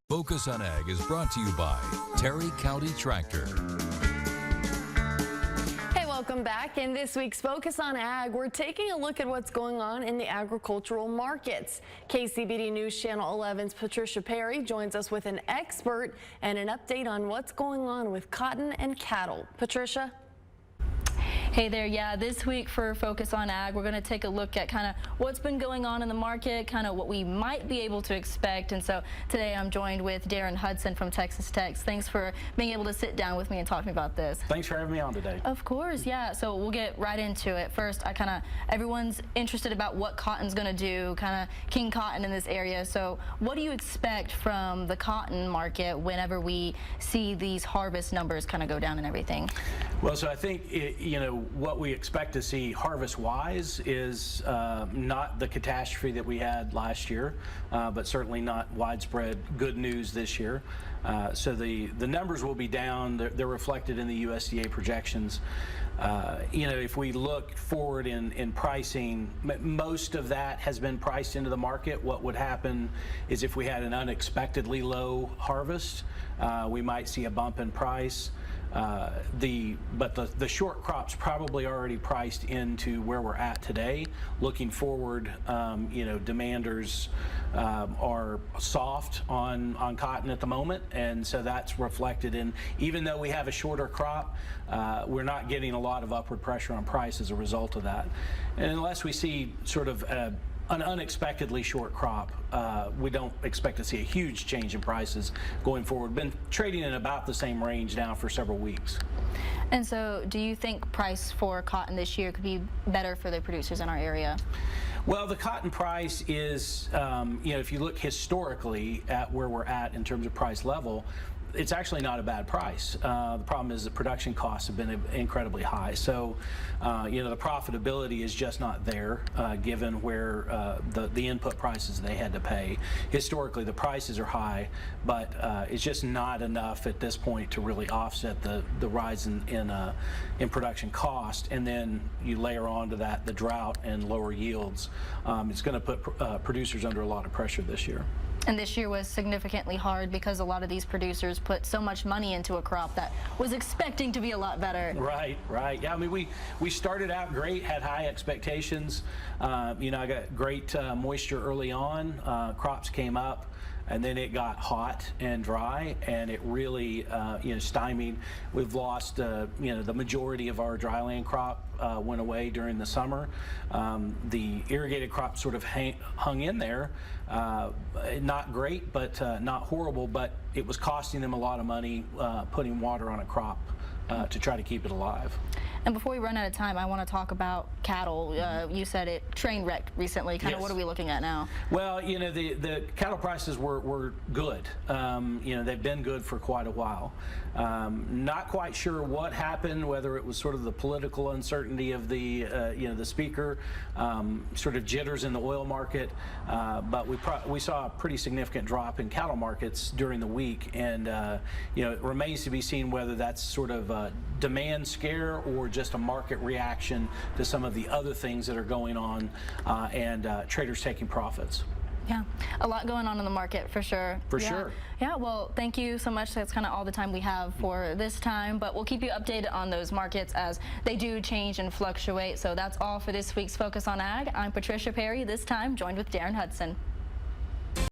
Focus on Ag is brought to you by Terry County Tractor. Hey, welcome back. In this week's Focus on Ag, we're taking a look at what's going on in the agricultural markets. KCBD News Channel 11's Patricia Perry joins us with an expert and an update on what's going on with cotton and cattle. Patricia? Hey there, yeah, this week for Focus on Ag, we're going to take a look at kind of what's been going on in the market, kind of what we might be able to expect. And so today I'm joined with Darren Hudson from Texas Tech. Thanks for being able to sit down with me and talk to me about this. Thanks for having me on today. Of course, yeah. So we'll get right into it. First, everyone's interested about what cotton's going to do, kind of king cotton in this area. So what do you expect from the cotton market whenever we see these harvest numbers kind of go down and everything? Well, so I think, what we expect to see harvest-wise is not the catastrophe that we had last year, but certainly not widespread good news this year. So the numbers will be down. They're reflected in the USDA projections. If we look forward in pricing, most of that has been priced into the market. What would happen is if we had an unexpectedly low harvest, we might see a bump in price. But the short crop's probably already priced into where we're at today. Looking forward, demanders are soft on cotton at the moment, and so that's reflected in, even though we have a shorter crop, we're not getting a lot of upward pressure on price as a result of that. And unless we see sort of an unexpectedly short crop, we don't expect to see a huge change in prices going forward. Been trading in about the same range now for several weeks. And so do you think price for cotton this year could be better for the producers in our area? Well, the cotton price is, if you look historically at where we're at in terms of price level, it's actually not a bad price. The problem is the production costs have been incredibly high. So, the profitability is just not there given where the input prices they had to pay. Historically, the prices are high, but it's just not enough at this point to really offset the rise in production cost. And then you layer onto that the drought and lower yields. It's going to put producers under a lot of pressure this year. And this year was significantly hard because a lot of these producers put so much money into a crop that was expecting to be a lot better. Right. Yeah, I mean, we started out great, had high expectations. I got great moisture early on. Crops came up, and then it got hot and dry, and it really, stymied. We've lost, the majority of our dryland crop went away during the summer. The irrigated crop sort of hung in there. Not great, but not horrible, but it was costing them a lot of money putting water on a crop to try to keep it alive. And before we run out of time, I want to talk about cattle. You said it train wrecked recently. Kind of what are we looking at now? Well, the cattle prices were good. They've been good for quite a while. Not quite sure what happened, whether it was sort of the political uncertainty of the speaker, sort of jitters in the oil market, but we saw a pretty significant drop in cattle markets during the week, and it remains to be seen whether that's sort of a demand scare or just a market reaction to some of the other things that are going on and traders taking profits. Yeah, a lot going on in the market for sure. For sure. Yeah, well, thank you so much. That's kind of all the time we have for this time, but we'll keep you updated on those markets as they do change and fluctuate. So that's all for this week's Focus on Ag. I'm Patricia Perry, this time joined with Darren Hudson.